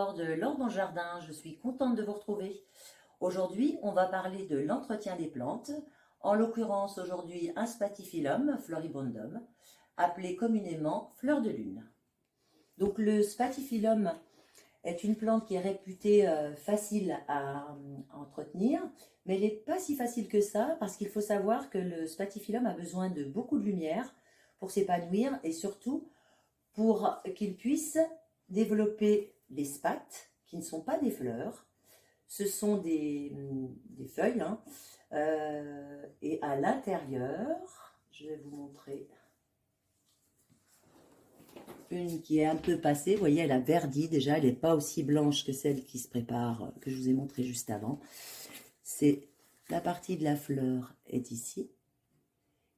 Laure de Laure dans le jardin, je suis contente de vous retrouver. Aujourd'hui, on va parler de l'entretien des plantes, en l'occurrence aujourd'hui un Spathiphyllum floribundum, appelé communément fleur de lune. Donc le Spathiphyllum est une plante qui est réputée facile à entretenir, mais elle n'est pas si facile que ça parce qu'il faut savoir que le Spathiphyllum a besoin de beaucoup de lumière pour s'épanouir et surtout pour qu'il puisse développer des spates qui ne sont pas des fleurs, ce sont des feuilles, hein. Et à l'intérieur, je vais vous montrer une qui est un peu passée, vous voyez elle a verdi déjà, elle n'est pas aussi blanche que celle qui se prépare, que je vous ai montré juste avant. C'est la partie de la fleur est ici,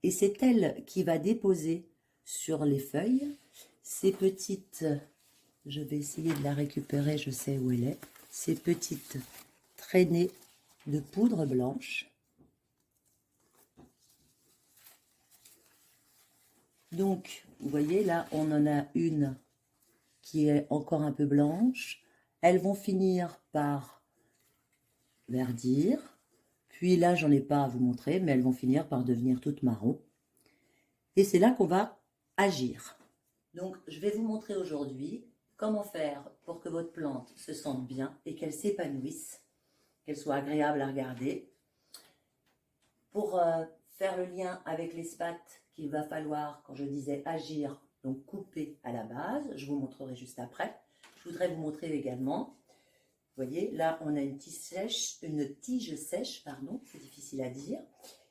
et c'est elle qui va déposer sur les feuilles ces petites, je vais essayer de la récupérer, je sais où elle est, ces petites traînées de poudre blanche. Donc, vous voyez, là, on en a une qui est encore un peu blanche. Elles vont finir par verdir. Puis là, j'en ai pas à vous montrer, mais elles vont finir par devenir toutes marron. Et c'est là qu'on va agir. Donc, je vais vous montrer aujourd'hui comment faire pour que votre plante se sente bien et qu'elle s'épanouisse, qu'elle soit agréable à regarder. Pour faire le lien avec les spates qu'il va falloir, quand je disais agir, donc couper à la base, je vous montrerai juste après. Je voudrais vous montrer également, vous voyez, là on a une tige sèche, pardon, c'est difficile à dire,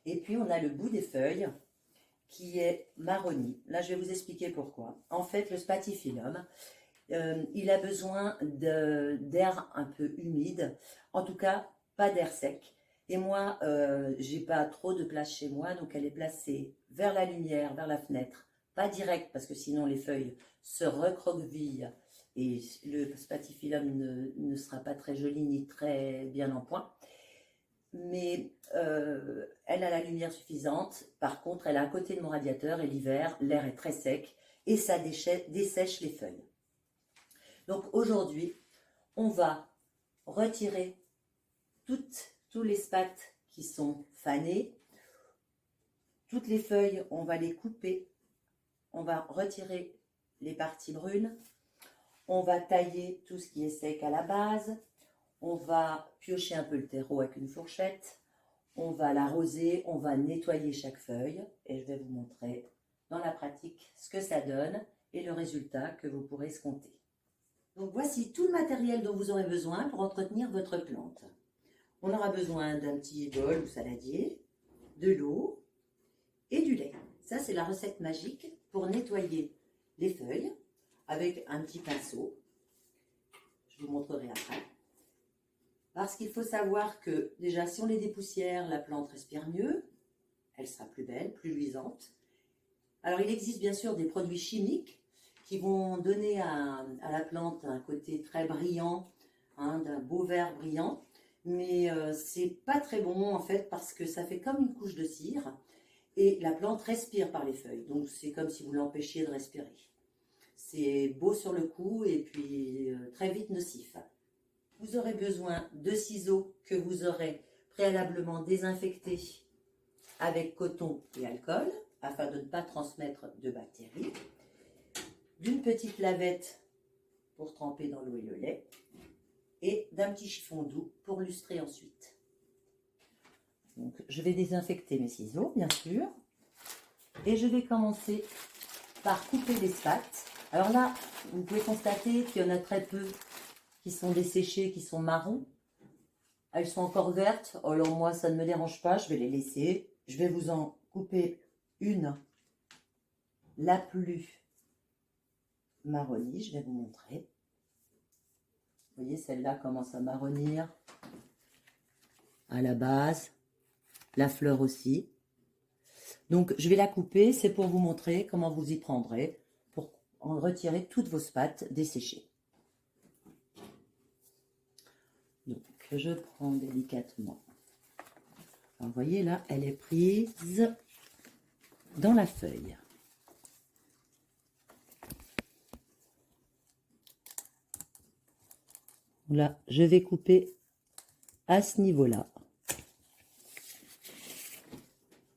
et puis on a le bout des feuilles qui est marronné. Là je vais vous expliquer pourquoi. En fait, le Spathiphyllum, il a besoin d'air un peu humide, en tout cas pas d'air sec. Et moi, j'ai pas trop de place chez moi, donc elle est placée vers la lumière, vers la fenêtre. Pas direct, parce que sinon les feuilles se recroquevillent et le Spathiphyllum ne sera pas très joli ni très bien en point. Mais elle a la lumière suffisante. Par contre, elle est à côté de mon radiateur et l'hiver, l'air est très sec et ça dessèche les feuilles. Donc aujourd'hui, on va retirer tous les spates qui sont fanés. Toutes les feuilles, on va les couper. On va retirer les parties brunes. On va tailler tout ce qui est sec à la base. On va piocher un peu le terreau avec une fourchette. On va l'arroser. On va nettoyer chaque feuille. Et je vais vous montrer dans la pratique ce que ça donne et le résultat que vous pourrez escompter. Donc voici tout le matériel dont vous aurez besoin pour entretenir votre plante. On aura besoin d'un petit bol ou saladier, de l'eau et du lait. Ça, c'est la recette magique pour nettoyer les feuilles avec un petit pinceau. Je vous montrerai après. Parce qu'il faut savoir que déjà, si on les dépoussière, la plante respire mieux. Elle sera plus belle, plus luisante. Alors, il existe bien sûr des produits chimiques qui vont donner à la plante un côté très brillant, hein, d'un beau vert brillant. Mais c'est pas très bon en fait parce que ça fait comme une couche de cire et la plante respire par les feuilles. Donc c'est comme si vous l'empêchiez de respirer. C'est beau sur le coup et puis très vite nocif. Vous aurez besoin de ciseaux que vous aurez préalablement désinfectés avec coton et alcool afin de ne pas transmettre de bactéries. D'une petite lavette pour tremper dans l'eau et le lait. Et d'un petit chiffon doux pour lustrer ensuite. Donc, je vais désinfecter mes ciseaux, bien sûr. Et je vais commencer par couper les spates. Alors là, vous pouvez constater qu'il y en a très peu qui sont desséchées, qui sont marrons. Elles sont encore vertes. Alors moi, ça ne me dérange pas, je vais les laisser. Je vais vous en couper une, la plus marronie, je vais vous montrer. Vous voyez, celle-là commence à marronir à la base, la fleur aussi. Donc, je vais la couper, c'est pour vous montrer comment vous y prendrez pour en retirer toutes vos spates desséchées. Donc, je prends délicatement. Alors, vous voyez là, elle est prise dans la feuille. Là, je vais couper à ce niveau-là.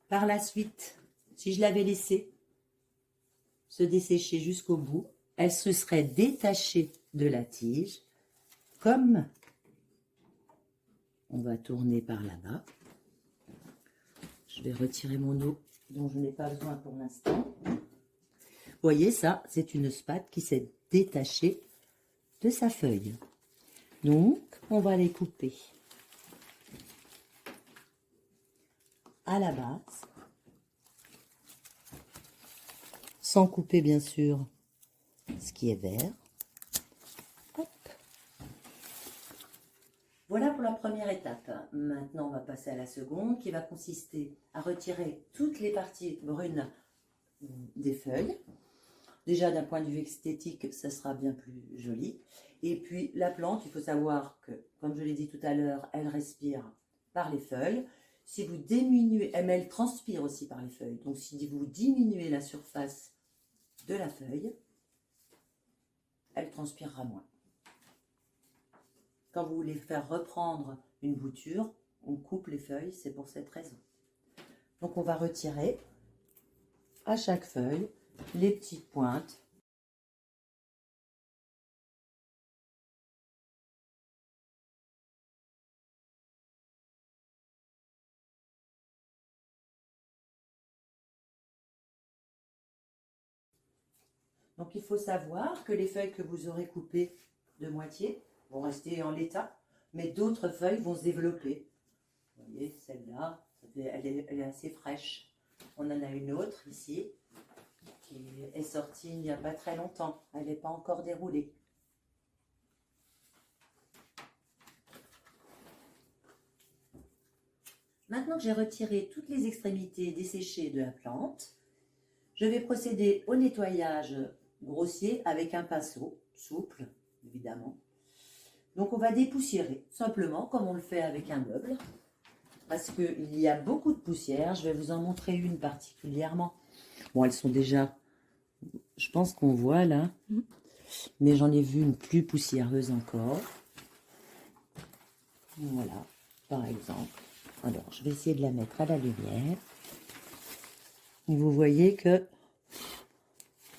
Par la suite, si je l'avais laissée se dessécher jusqu'au bout, elle se serait détachée de la tige, comme on va tourner par là-bas. Je vais retirer mon eau dont je n'ai pas besoin pour l'instant. Vous voyez, ça, c'est une spate qui s'est détachée de sa feuille. Donc, on va les couper à la base, sans couper bien sûr ce qui est vert. Hop. Voilà pour la première étape. Maintenant, on va passer à la seconde qui va consister à retirer toutes les parties brunes des feuilles. Déjà, d'un point de vue esthétique, ça sera bien plus joli. Et puis, la plante, il faut savoir que, comme je l'ai dit tout à l'heure, elle respire par les feuilles. Si vous diminuez, elle transpire aussi par les feuilles. Donc, si vous diminuez la surface de la feuille, elle transpirera moins. Quand vous voulez faire reprendre une bouture, on coupe les feuilles, c'est pour cette raison. Donc, on va retirer à chaque feuille les petites pointes. Donc il faut savoir que les feuilles que vous aurez coupées de moitié vont rester en l'état, mais d'autres feuilles vont se développer. Vous voyez, celle-là, elle est assez fraîche. On en a une autre ici qui est sortie il n'y a pas très longtemps. Elle n'est pas encore déroulée. Maintenant que j'ai retiré toutes les extrémités desséchées de la plante, je vais procéder au nettoyage grossier avec un pinceau, souple évidemment. Donc on va dépoussiérer, simplement comme on le fait avec un meuble, parce qu'il y a beaucoup de poussière. Je vais vous en montrer une particulièrement. Bon, elles sont déjà, je pense qu'on voit là, mais j'en ai vu une plus poussiéreuse encore. Voilà, par exemple. Alors, je vais essayer de la mettre à la lumière. Vous voyez que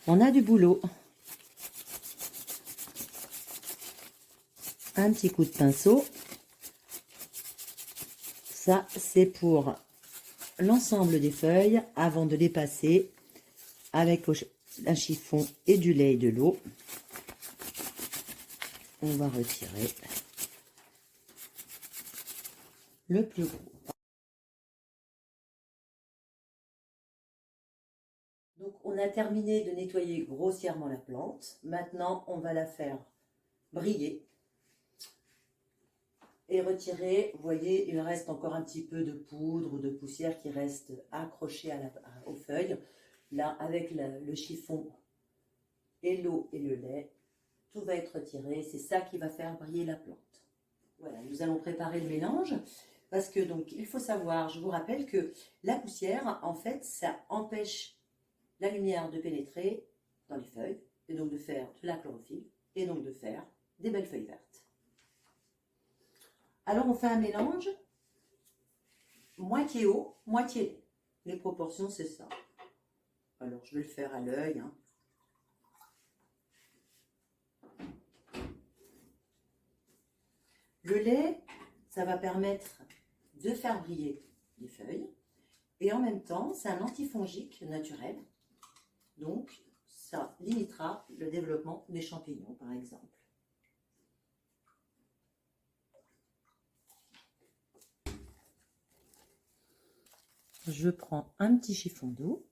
on a du boulot. Un petit coup de pinceau. Ça, c'est pour l'ensemble des feuilles avant de les passer avec un chiffon et du lait et de l'eau. On va retirer le plus gros. Donc, on a terminé de nettoyer grossièrement la plante. Maintenant, on va la faire briller et retirer. Vous voyez, il reste encore un petit peu de poudre ou de poussière qui reste accrochée aux feuilles. Là, avec le chiffon et l'eau et le lait, tout va être retiré. C'est ça qui va faire briller la plante. Voilà, nous allons préparer le mélange. Parce que, donc, il faut savoir, je vous rappelle que la poussière, en fait, ça empêche la lumière de pénétrer dans les feuilles, et donc de faire de la chlorophylle, et donc de faire des belles feuilles vertes. Alors on fait un mélange, moitié eau, moitié lait. Les proportions, c'est ça. Alors je vais le faire à l'œil. Hein. Le lait, ça va permettre de faire briller les feuilles, et en même temps, c'est un antifongique naturel. Donc, ça limitera le développement des champignons, par exemple. Je prends un petit chiffon d'eau.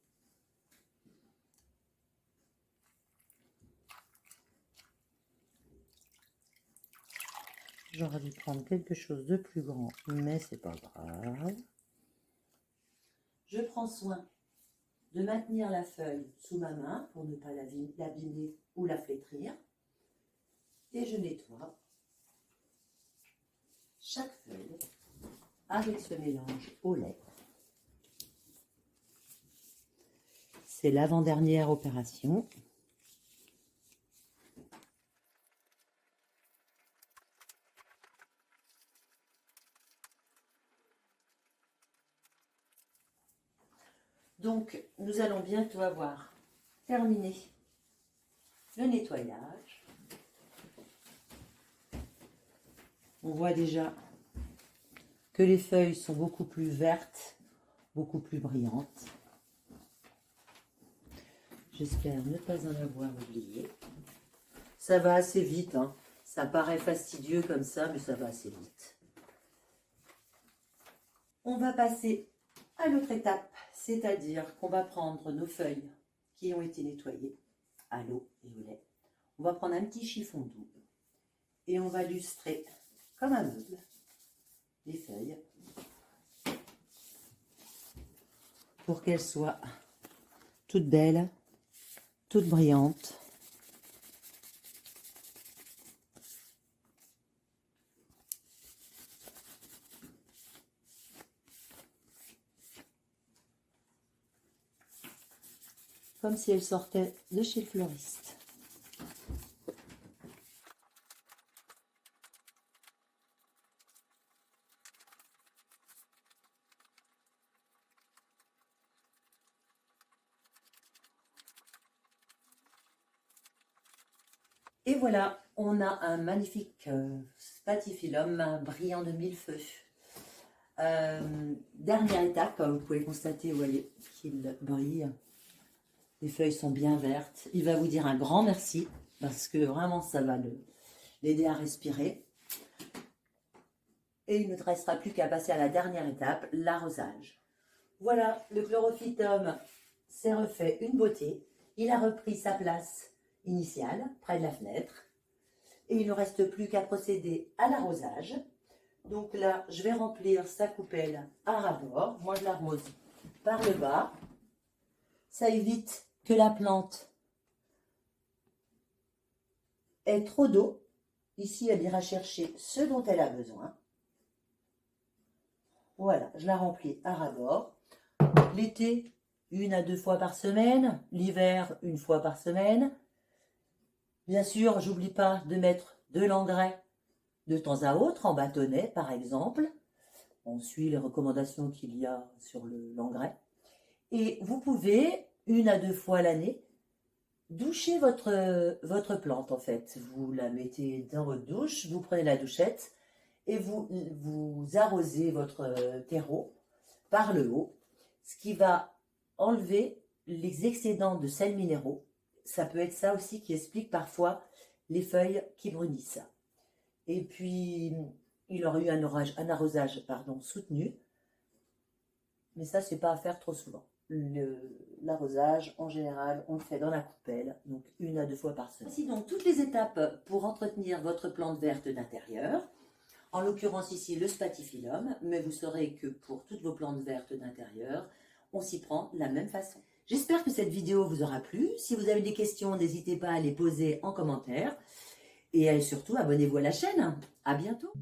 J'aurais dû prendre quelque chose de plus grand, mais c'est pas grave. Je prends soin de maintenir la feuille sous ma main pour ne pas l'abîmer ou la flétrir. Et je nettoie chaque feuille avec ce mélange au lait. C'est l'avant-dernière opération. Donc, nous allons bientôt avoir terminé le nettoyage. On voit déjà que les feuilles sont beaucoup plus vertes, beaucoup plus brillantes. J'espère ne pas en avoir oublié. Ça va assez vite, hein. Ça paraît fastidieux comme ça, mais ça va assez vite. On va passer à l'autre étape, c'est-à-dire qu'on va prendre nos feuilles qui ont été nettoyées à l'eau et au lait. On va prendre un petit chiffon doux et on va lustrer comme un meuble les feuilles pour qu'elles soient toutes belles, toutes brillantes. Comme si elles sortaient de chez le fleuriste. Et voilà, on a un magnifique spathiphyllum brillant de mille feux. Dernière étape, comme vous pouvez constater, vous voyez qu'il brille. Les feuilles sont bien vertes. Il va vous dire un grand merci parce que vraiment ça va l'aider à respirer. Et il ne te restera plus qu'à passer à la dernière étape, l'arrosage. Voilà, le chlorophytum s'est refait une beauté. Il a repris sa place initiale, près de la fenêtre. Et il ne reste plus qu'à procéder à l'arrosage. Donc là, je vais remplir sa coupelle à ras-bord. Moi, je l'arrose par le bas. Ça évite que la plante ait trop d'eau. Ici, elle ira chercher ce dont elle a besoin. Voilà, je la remplis à ras-bord. L'été, 1 à 2 fois par semaine. L'hiver, 1 fois par semaine. Bien sûr, j'oublie pas de mettre de l'engrais de temps à autre, en bâtonnet par exemple. On suit les recommandations qu'il y a sur l'engrais. Et vous pouvez, 1 à 2 fois l'année, doucher votre plante en fait. Vous la mettez dans votre douche, vous prenez la douchette et vous arrosez votre terreau par le haut, ce qui va enlever les excédents de sels minéraux. Ça peut être ça aussi qui explique parfois les feuilles qui brunissent. Et puis, il aurait eu un arrosage soutenu. Mais ça, c'est pas à faire trop souvent. L'arrosage, en général, on le fait dans la coupelle, donc 1 à 2 fois par semaine. Voici donc toutes les étapes pour entretenir votre plante verte d'intérieur. En l'occurrence ici, le spathiphyllum, mais vous saurez que pour toutes vos plantes vertes d'intérieur, on s'y prend de la même façon. J'espère que cette vidéo vous aura plu. Si vous avez des questions, n'hésitez pas à les poser en commentaire. Et surtout, abonnez-vous à la chaîne. À bientôt.